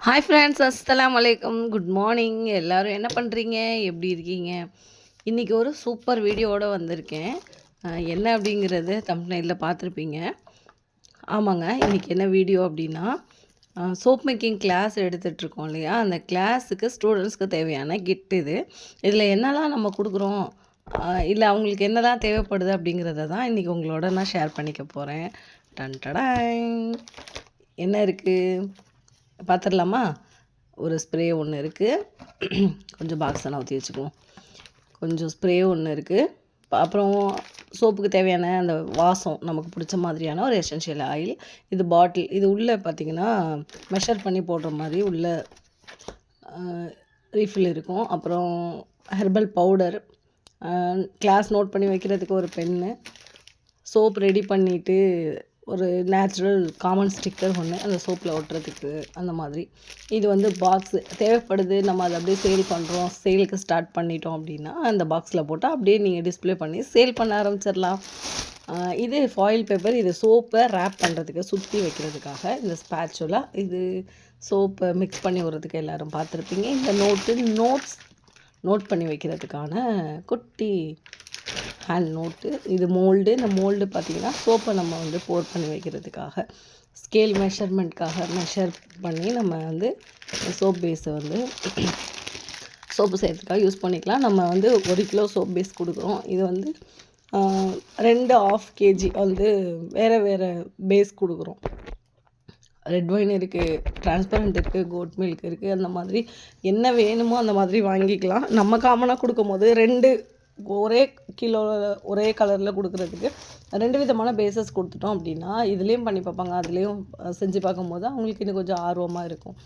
Hi friends, அஸ்ஸலாமு அலைக்கும். Good morning. எல்லோரும் என்ன பண்ணுறீங்க? எப்படி இருக்கீங்க? இன்றைக்கி ஒரு சூப்பர் வீடியோவோட வந்திருக்கேன். என்ன அப்படிங்கிறது தம்ப்நெயில்ல பார்த்துருப்பீங்க. ஆமாங்க, இன்றைக்கி என்ன வீடியோ அப்படின்னா, சோப் மேக்கிங் கிளாஸ் எடுத்துகிட்ருக்கோம் இல்லையா? அந்த கிளாஸுக்கு ஸ்டூடெண்ட்ஸ்க்கு தேவையான கிட் இது. இதில் என்னெல்லாம் நம்ம கொடுக்குறோம், இல்லை அவங்களுக்கு என்னெல்லாம் தேவைப்படுது அப்படிங்கிறத தான் இன்றைக்கி உங்களோட நான் ஷேர் பண்ணிக்க போகிறேன். டன்டடாய்! என்ன இருக்குது பார்த்துடலாமா? ஒரு ஸ்ப்ரே ஒன்று இருக்குது. கொஞ்சம் பாக்ஸை நவுத்தி வச்சுக்குவோம். கொஞ்சம் ஸ்ப்ரே ஒன்று இருக்குது. அப்புறம் சோப்புக்கு தேவையான அந்த வாசம் நமக்கு பிடிச்ச மாதிரியான ஒரு எசென்ஷியல் ஆயில். இது பாட்டில். இது உள்ளே பார்த்திங்கன்னா மெஷர் பண்ணி போடுற மாதிரி உள்ள ரீஃபில் இருக்கும். அப்புறம் ஹெர்பல் பவுடர், கிளாஸ் நோட் பண்ணி வைக்கிறதுக்கு ஒரு பென்னு, சோப் ரெடி பண்ணிவிட்டு ஒரு நேச்சுரல் காமன் ஸ்டிக்கர் ஒன்று அந்த சோப்பில் ஒட்டுறதுக்கு, அந்த மாதிரி. இது வந்து பாக்ஸு தேவைப்படுது. நம்ம அதை அப்படியே சேல் பண்ணுறோம், சேலுக்கு ஸ்டார்ட் பண்ணிட்டோம் அப்படின்னா அந்த பாக்ஸில் போட்டால் அப்படியே நீங்கள் டிஸ்பிளே பண்ணி சேல் பண்ண ஆரம்பிச்சிடலாம். இது ஃபாயில் பேப்பர். இது சோப்பை ரேப் பண்ணுறதுக்கு, சுற்றி வைக்கிறதுக்காக. இந்த ஸ்பேச்சுலா, இது சோப்பை மிக்ஸ் பண்ணி விடுறதுக்கு எல்லோரும் பார்த்துருப்பீங்க. இந்த நோட் பண்ணி வைக்கிறதுக்கான குட்டி ஹேண்ட் நோட்டு. இது மோல்டு. இந்த மோல்டு பார்த்திங்கன்னா சோப்பை நம்ம வந்து போர் பண்ணி வைக்கிறதுக்காக, ஸ்கேல் மெஷர்மெண்ட்காக மெஷர் பண்ணி நம்ம வந்து சோப் பேஸை வந்து சோப்பு செய்கிறதுக்காக யூஸ் பண்ணிக்கலாம். நம்ம வந்து 1 கிலோ சோப் பேஸ் கொடுக்குறோம். இது வந்து 2.5 kg வந்து வேறு பேஸ் கொடுக்குறோம். ரெட் ஒயின் இருக்குது, டிரான்ஸ்பரண்ட் இருக்குது, கோட் மில்க் இருக்குது. அந்த மாதிரி என்ன வேணுமோ அந்த மாதிரி வாங்கிக்கலாம். நம்ம காமனாக கொடுக்கும்போது 2 ஒரே கிலோவில் ஒரே கலரில் கொடுக்குறதுக்கு 2 விதமான பேஸஸ் கொடுத்துட்டோம் அப்படின்னா இதுலேயும் பண்ணி பார்ப்பாங்க, அதுலேயும் செஞ்சு பார்க்கும்போது அவங்களுக்கு இன்னும் கொஞ்சம் ஆர்வமாக இருக்கும்.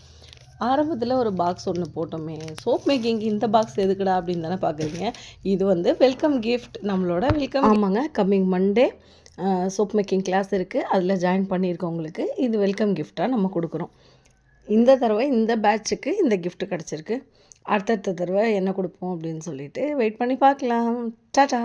ஆரம்பத்தில் ஒரு பாக்ஸ் ஒன்று போட்டோமே, சோப் மேக்கிங் இந்த பாக்ஸ் எதுக்குடா அப்படின்னு தானே பார்க்குறீங்க. இது வந்து வெல்கம் கிஃப்ட், நம்மளோட வெல்கம். ஆமாங்க, coming Monday soap making class இருக்குது. அதில் ஜாயின் பண்ணியிருக்கவங்களுக்கு இது வெல்கம் கிஃப்டாக நம்ம கொடுக்குறோம். இந்த தடவை இந்த பேட்சுக்கு இந்த கிஃப்ட் கிடச்சிருக்கு. அடுத்தடுத்த தடவை என்ன கொடுப்போம் அப்படின்னு சொல்லிட்டு வெயிட் பண்ணி பார்க்கலாம். டாடா!